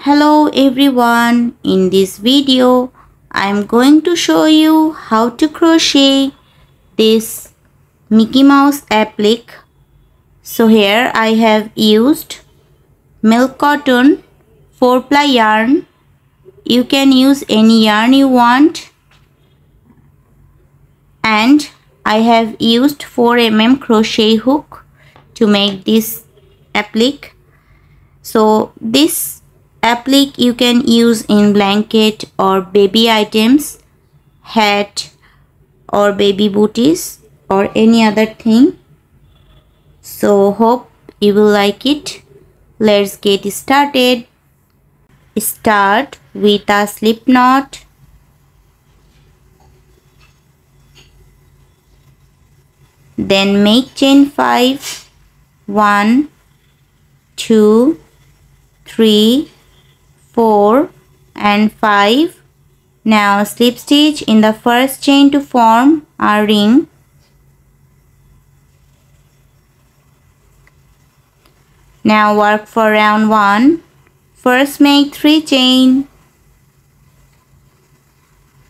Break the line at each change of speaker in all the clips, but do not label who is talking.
Hello everyone, in this video I am going to show you how to crochet this Mickey Mouse applique. So here I have used milk cotton 4-ply yarn. You can use any yarn you want, and I have used 4 mm crochet hook to make this applique. So this applique you can use in blanket or baby items, hat or baby booties or any other thing. So hope you will like it. Let's get started. Start with a slip knot. Then make chain 5. 1, 2, 3, 4 and 5. Now slip stitch in the first chain to form a ring. Now work for round 1. First make 3 chain.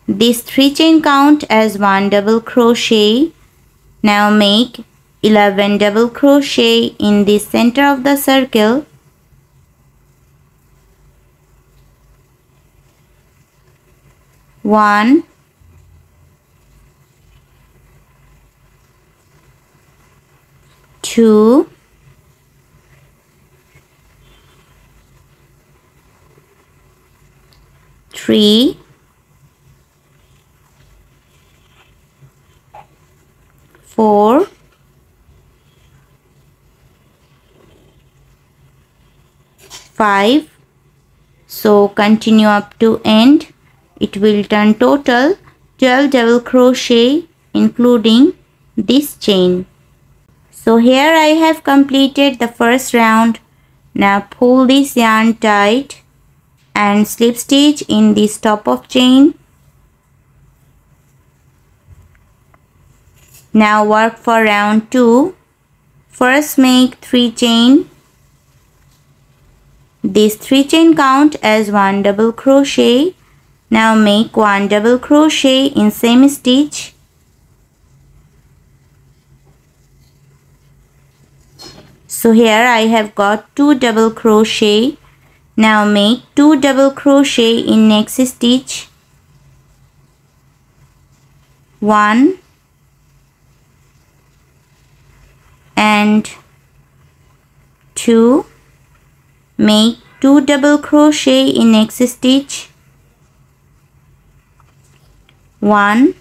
This 3 chain count as 1 double crochet. Now make 11 double crochet in the center of the circle. One, two, three, 4, 5. So continue up to end. It will turn total 12 double crochet including this chain. So here I have completed the first round. Now pull this yarn tight and slip stitch in this top of chain. Now work for round 2. First make 3 chain. This 3 chain count as 1 double crochet. Now make 1 double crochet in same stitch. So here I have got 2 double crochet. Now make 2 double crochet in next stitch. 1 and 2. Make 2 double crochet in next stitch. 1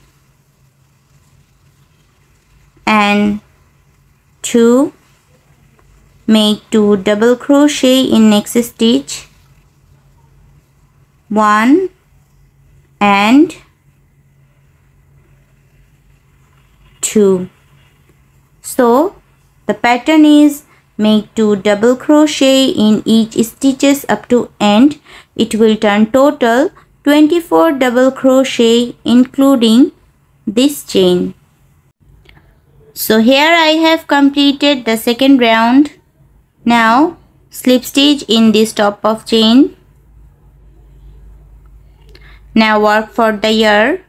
and 2. Make 2 double crochet in next stitch. 1 and 2. So the pattern is make 2 double crochet in each stitches up to end. It will turn total 24 double crochet including this chain. So here I have completed the second round. Now slip stitch in this top of chain. Now work for the ear.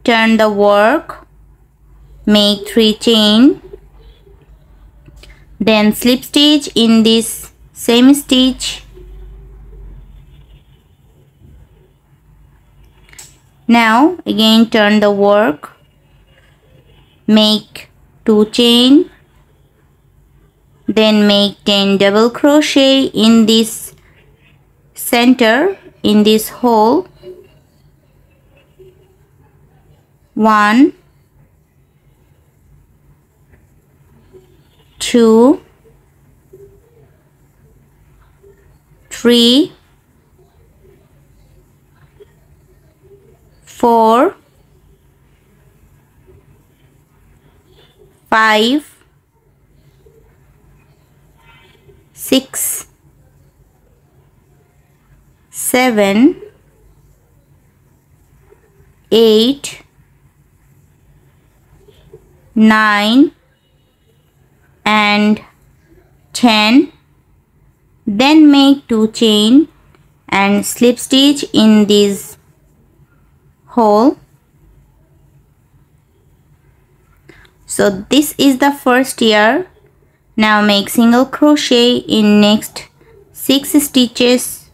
Turn the work. Make 3 chain. Then slip stitch in this same stitch. Now again turn the work. Make 2 chain. Then make 10 double crochet in this center, in this hole. 1, 2, 3, 4, 5, 6, 7, 8, 9 and 10. Then make 2 chain and slip stitch in this hole. So this is the first yarn. Now make single crochet in next 6 stitches.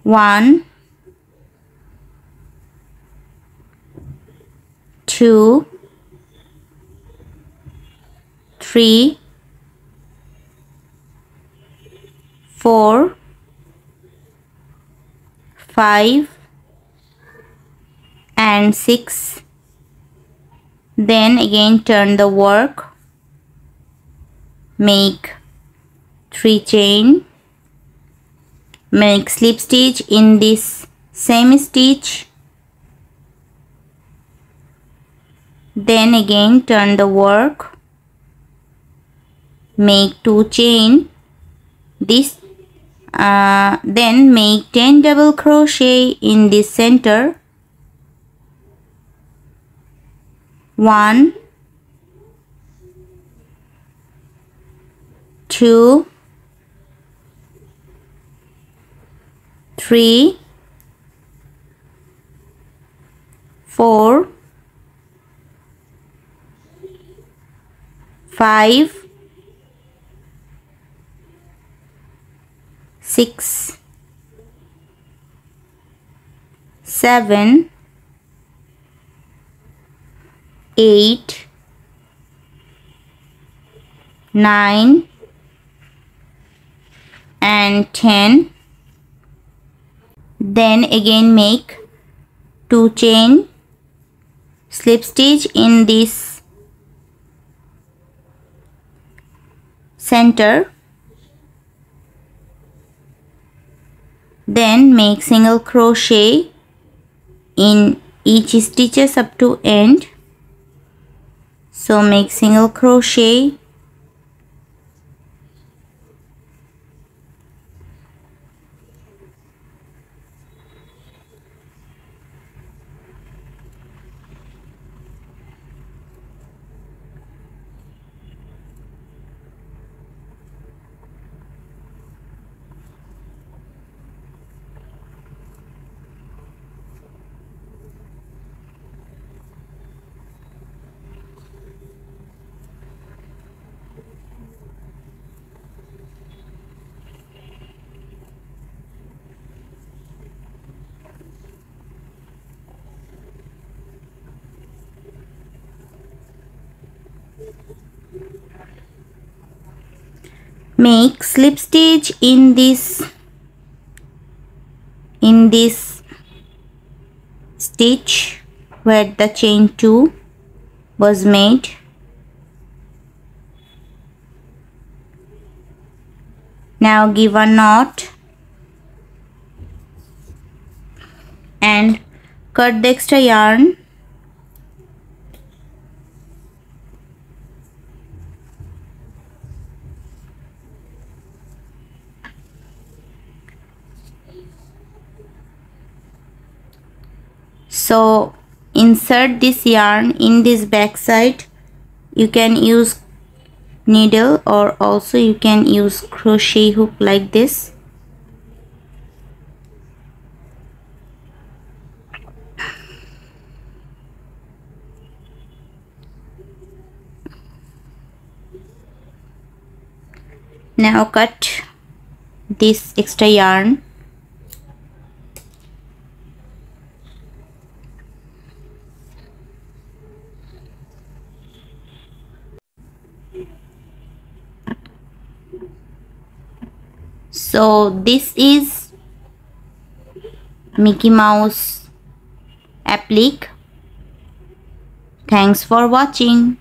1, 2, 3, 4, 5 and 6. Then again turn the work, make 3 chain, make slip stitch in this same stitch, then again turn the work, make 2 chain, this then make 10 double crochet in this center. 1, 2, 3, 4, 5, 6, 7, 8, 9 and 10. Then again make 2 chain, slip stitch in this center, then make single crochet in each stitches up to end. So make single crochet, make slip stitch in this stitch where the chain 2 was made. Now give a knot and cut the extra yarn. So insert this yarn in this back side. You can use needle or also you can use crochet hook like this. Now cut this extra yarn. So this is Mickey Mouse Applique. Thanks for watching.